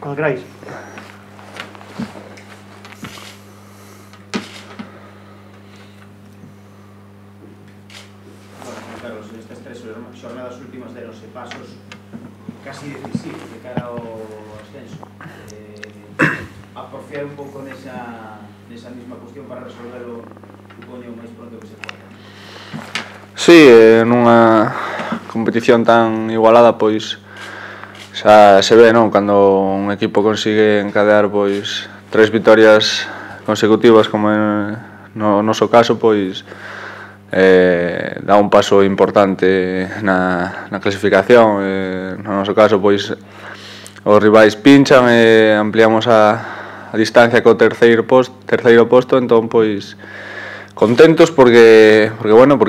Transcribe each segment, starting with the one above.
Cuando queráis. Bueno, Carlos, estas 3 xornadas últimas deronse pasos casi decisivos de cara ao ascenso. A porfiar un pouco nesa mesma cuestión para resolverlo, supoño, o máis pronto que se pode. Sí, nunha competición tan igualada, pois xa se ve, non? Cando un equipo consigue encadear pois 3 vitorias consecutivas, como no noso caso, pois dá un paso importante na clasificación. No noso caso, pois os rivais pinchan e ampliamos a distancia co terceiro posto, entón pois contentos porque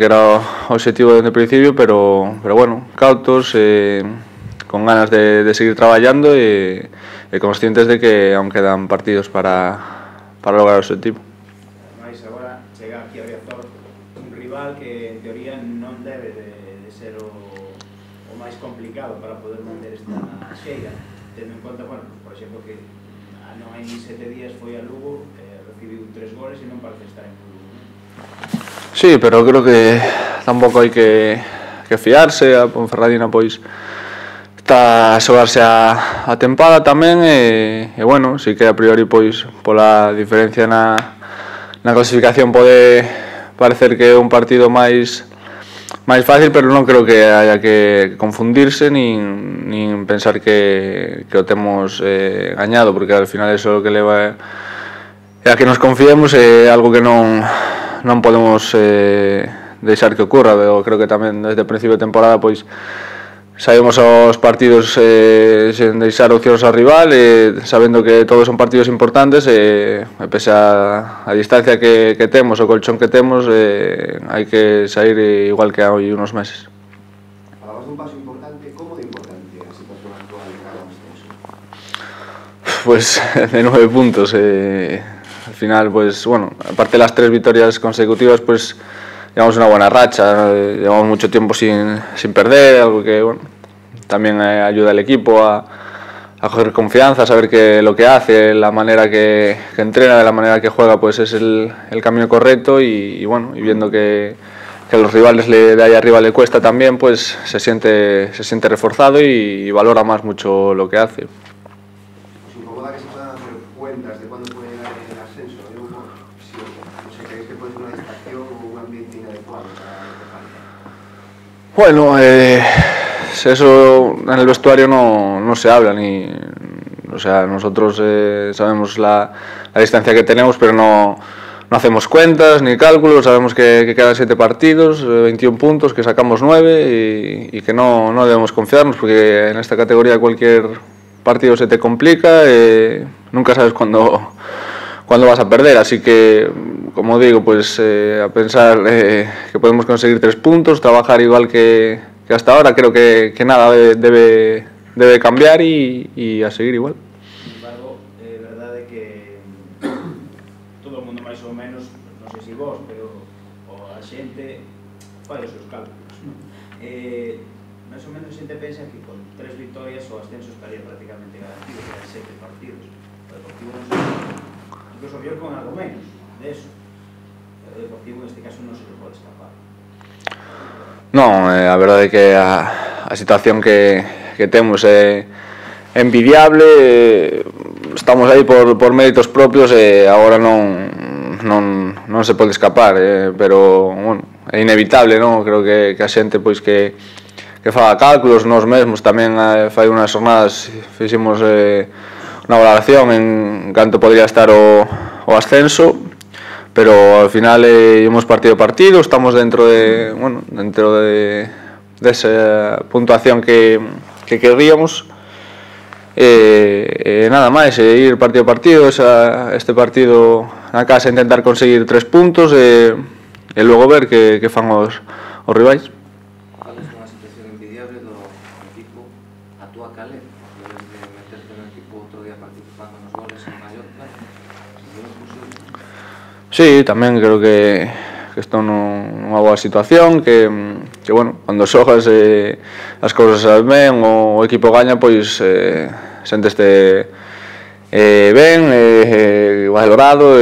era o objetivo desde o principio, pero bueno, cautos, con ganas de seguir traballando e conscientes de que aún quedan partidos para lograr o objetivo. Ademais, agora chega aquí a Riazor un rival que en teoría non debe de ser o máis complicado para poder manter esta xeira, tendo en conta, bueno, por exemplo, que non hai ni 7 días foi a Lugo, recibiu 3 goles e non parece estar en Lugo. Sí, pero creo que tampouco hai que fiarse. A Ponferradina pois está a xogarse a tempada tamén e bueno, si que a priori pois pola diferencia na clasificación pode parecer que é un partido máis fácil, pero non creo que haya que confundirse nin pensar que o temos gañado, porque ao final eso é o que leva a que nos confiemos, é algo que non podemos deixar que ocurra. Eu creo que tamén desde o principio de temporada pois saímos aos partidos sen deixar opcións ao rival, sabendo que todos son partidos importantes, e pese a distancia que temos, o colchón que temos, hai que sair igual que hai unos meses. Falabas dun paso importante, como de importante a situación actual de cada ascenso? Pues de 9 puntos, al final, pues bueno, aparte de las 3 victorias consecutivas, pues llevamos una buena racha, llevamos mucho tiempo sin perder, algo que bueno, también ayuda al equipo a coger confianza, a saber que lo que hace, la manera que entrena, de la manera que juega, pues es el camino correcto, y bueno, y viendo que a los rivales de ahí arriba le cuesta también, pues se siente reforzado y valora más mucho lo que hace. ¿Os incomoda que se puedan hacer cuentas de cuándo puede llegar el ascenso? No sé, ¿creéis que puede ser una distracción o un ambiente inadecuado para lo que falta? Bueno, eso en el vestuario no se habla, o sea, nosotros sabemos la distancia que tenemos, pero no hacemos cuentas ni cálculos. Sabemos que quedan 7 partidos, 21 puntos, que sacamos 9 y que no debemos confiarnos, porque en esta categoría cualquier partido se te complica, nunca sabes cuándo vas a perder, así que, como digo, pues a pensar que podemos conseguir 3 puntos, trabajar igual que hasta ahora. Creo que nada debe cambiar y a seguir igual. Sin embargo, é verdade que todo o mundo máis ou menos, non sei se vos, pero a xente fai os seus cálculos, non? Máis ou menos a xente pensa que con 3 victorias o ascenso estaría prácticamente garantido, que eran 7 partidos. O Deportivo non se... incluso vio con algo menos de eso. O Deportivo neste caso non se le pode escapar. Non, a verdade é que a situación que temos é envidiable. Estamos aí por méritos propios e agora non se pode escapar, pero bueno, é inevitable, non? Creo que a xente pois que faga cálculos, nós mesmos tamén fai unhas jornadas fixemos unha valoración en canto podría estar o ascenso, pero ao final ímos partido a partido, estamos dentro de esa puntuación que querríamos, nada máis, ir partido a partido, este partido na casa intentar conseguir 3 puntos e logo ver que fan os rivais. Fales dunha situación envidiable do equipo, a túa cal é? Debes de meterte no equipo outro día participando nos goles en Mallorca, se é posible. Sí, tamén creo que estou nunha boa situación, que bueno, cando xogas as cousas ben, o equipo gaña, pois senteste ben, valorado,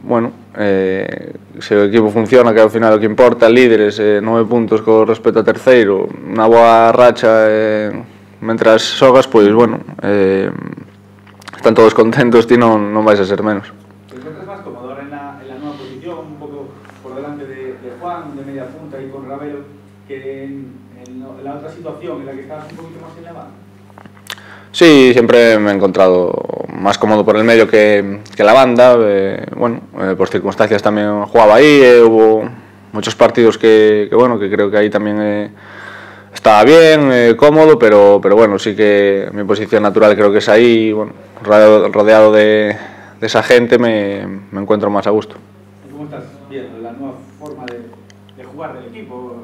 bueno, se o equipo funciona, que ao final o que importa, líderes, 9 puntos con respecto a terceiro, unha boa racha, mentras xogas, pois, bueno, están todos contentos, ti non vais a ser menos. ¿Te encuentras más cómodo ahora en la nueva posición, un poco por delante de Juan, de media punta y con Ravelo, que en la otra situación en la que estabas un poquito más en la banda? Sí, siempre me he encontrado más cómodo por el medio que la banda. Bueno, por circunstancias también jugaba ahí, hubo muchos partidos que creo que ahí también estaba bien, cómodo, pero bueno, sí que mi posición natural creo que es ahí, bueno, rodeado de esa gente me encuentro más a gusto. ¿Cómo estás viendo la nueva forma de jugar del equipo?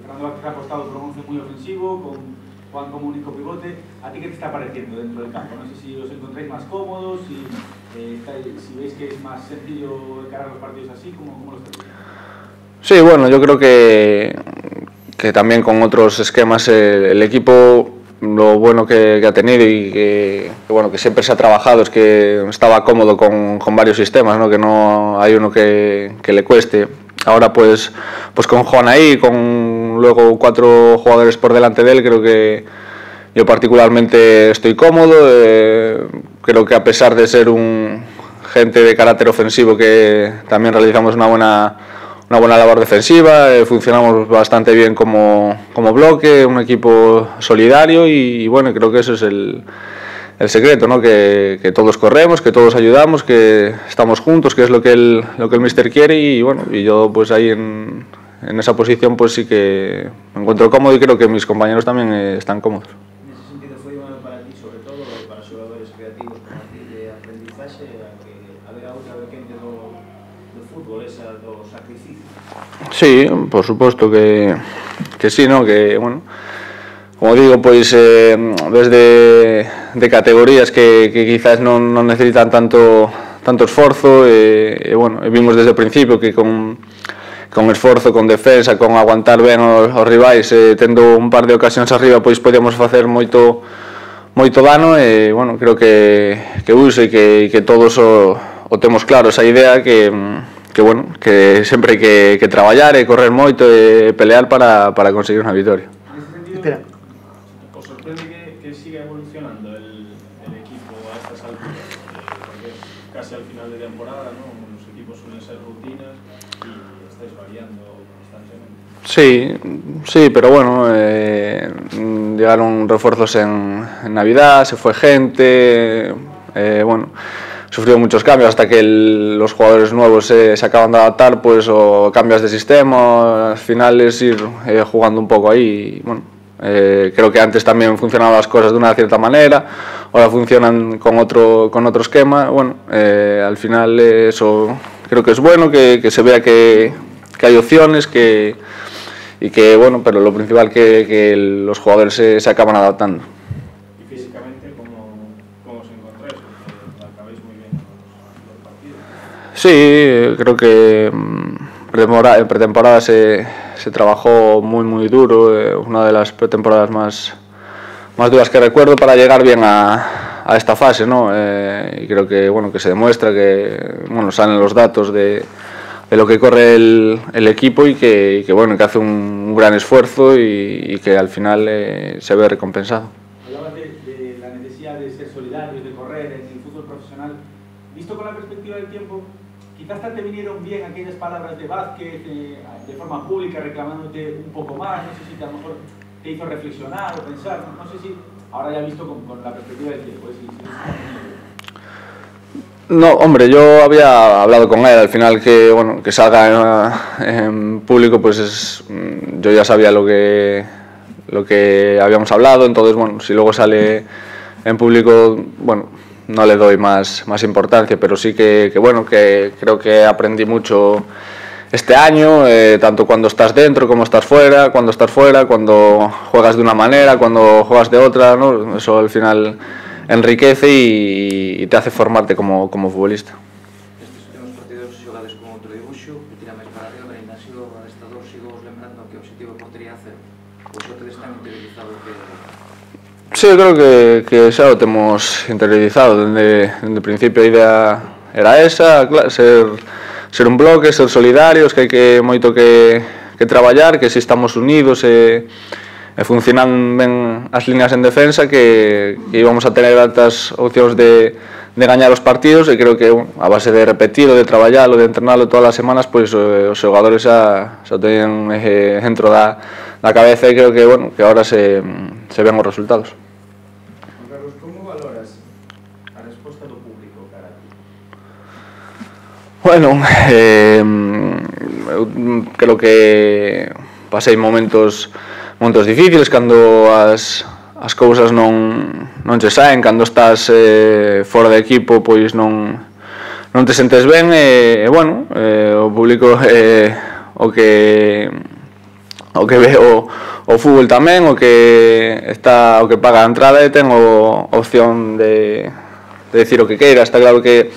Fernando Vázquez ha apostado por un 11 muy ofensivo, con Juan como único pivote. ¿A ti qué te está pareciendo dentro del campo? No sé si os encontráis más cómodos, si veis que es más sencillo encarar los partidos así, ¿cómo lo estáis viendo? Sí, bueno, yo creo que también con otros esquemas el equipo, lo bueno que ha tenido y que siempre se ha trabajado es que estaba cómodo con varios sistemas, ¿no? Que no hay uno que le cueste. Ahora pues con Juan ahí, con luego 4 jugadores por delante de él, creo que yo particularmente estoy cómodo. Creo que a pesar de ser gente de carácter ofensivo, que también realizamos una buena labor defensiva, funcionamos bastante bien como bloque, un equipo solidario y bueno, creo que eso es el secreto, ¿no? Que todos corremos, que todos ayudamos, que estamos juntos, que es lo que el míster quiere y bueno, y yo pues ahí en esa posición pues sí que me encuentro cómodo y creo que mis compañeros también están cómodos. En ese sentido foi para ti, sobre todo para xogadores creativos como ti, de aprendizaxe a ver a outra vertente do fútbol, esa do sacrificio. Sí, por suposto que sí, ¿no? Que bueno, como digo, pois desde de categorías que quizás non necesitan tanto esforzo, bueno, vimos desde o principio que con esforzo, con defensa, con aguantar ben os rivais, tendo un par de ocasións arriba, pois podíamos facer moito dano e, bueno, creo que uso e que todos o temos claro esa idea que sempre hai que traballar e correr moito e pelear para conseguir unha victoria. En ese sentido, ¿os sorprende que siga evolucionando el equipo a estas alturas? Porque casi al final de temporada, ¿no? Los equipos suelen ser rutinas y estáis variando constantemente. Sí, pero bueno, llegaron refuerzos en Navidad, se fue gente, bueno, sufrió muchos cambios hasta que los jugadores nuevos se acaban de adaptar, pues o cambias de sistema, al final es ir jugando un poco ahí. Bueno, creo que antes también funcionaban las cosas de una cierta manera, ahora funcionan con otro esquema. Bueno, al final eso creo que es bueno, que se vea que hay opciones, y que bueno, pero lo principal que los jugadores se acaban adaptando. ¿Y físicamente cómo os encontráis? Porque acabáis muy bien los partidos. Sí, creo que en pretemporada se trabajó muy duro, una de las pretemporadas más duras que recuerdo para llegar bien a esta fase, ¿no? Y creo que bueno, que se demuestra que bueno, salen los datos de lo que corre el equipo y que bueno, que hace un gran esfuerzo y que al final se ve recompensado. Hablabas de la necesidad de ser solidarios, de correr en el fútbol profesional. Visto con la perspectiva del tiempo, quizás te vinieron bien aquellas palabras de Vázquez de forma pública reclamándote un poco más. No sé si a lo mejor te hizo reflexionar o pensar. No sé si ahora ya visto con la perspectiva del tiempo. No, hombre, yo había hablado con él, al final que salga en público, pues yo ya sabía lo que habíamos hablado, entonces bueno, si luego sale en público, bueno, no le doy más importancia, pero sí que creo que aprendí mucho este año, tanto cuando estás dentro como cuando estás fuera, cuando juegas de una manera, cuando juegas de otra, ¿no? Eso al final enriquece y te hace formarte como futbolista. Estes últimos partidos xogades con outro dibuixo, que tira máis para arriba, pero ainda ha sido adestrador, sigo vos lembrando que o objetivo de portería a cero. Pois o tedes tan interiorizado que Sí, creo que xa o temos interiorizado dende o principio. A idea era esa, ser un bloque, ser solidarios, que hai moito que traballar, que se estamos unidos e funcionan ben as líneas en defensa, que íbamos a tener altas opcións de gañar os partidos, e creo que a base de repetirlo, de traballarlo, de entrenarlo todas as semanas, pois os xogadores xa o teñen dentro da cabeza, e creo que agora se ven os resultados. Juan Carlos, como valoras a resposta do público cara a ti? Bueno, eu creo que pasei momentos difíciles cando as cousas non che saen, cando estás fora de equipo, pois non te sentes ben, e bueno, o público o que ve o fútbol tamén, o que paga a entrada, e ten a opción de decir o que queira. Está claro que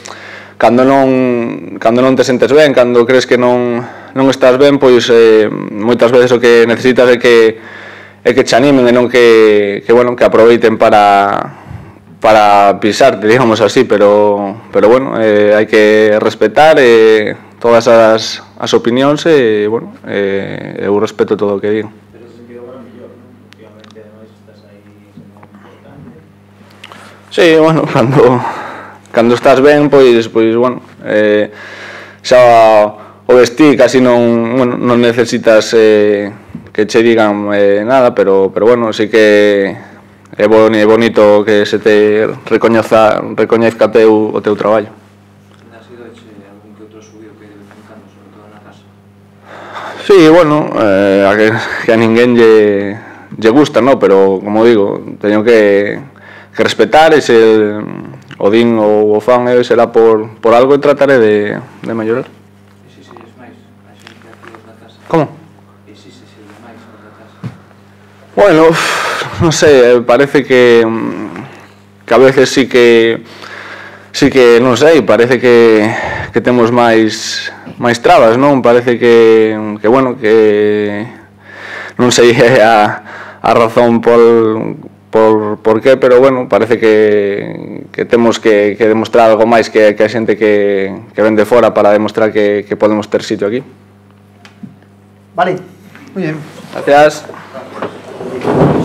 cando non te sentes ben, cando crees que non estás ben, pois moitas veces o que necesitas é que te animen, e non que aproveiten para pisarte, digamos así, pero bueno, hai que respetar todas as opinións, e bueno, eu respeto todo o que digo. Pero ese sentido agora mellor, non? Últimamente, ademais, estás aí sendo importante. Sí, bueno, cando estás ben, pois bueno, xa o vestir casi non necesitas que che digan nada, pero bueno, sí que é bonito que se te recoñezca o teu traballo. Ha sido hecho algún que outro subido que de vez en cando, sobre todo na casa? Sí, bueno, que a ninguén lle gusta, ¿no? Pero, como digo, teño que respetar, e se o din ou o fan será por algo, e trataré de mellorar. E si se lles máis a xente aquí da casa? Como? E si se lles máis a da casa? Bueno, non sei, parece que a veces sí que non sei, parece que temos máis trabas, non? Parece que bueno, que non sei a razón por qué, pero bueno, parece que temos que demostrar algo máis que a xente que ven de fora, para demostrar que podemos ter sitio aquí. Vale, muy bien. Gracias.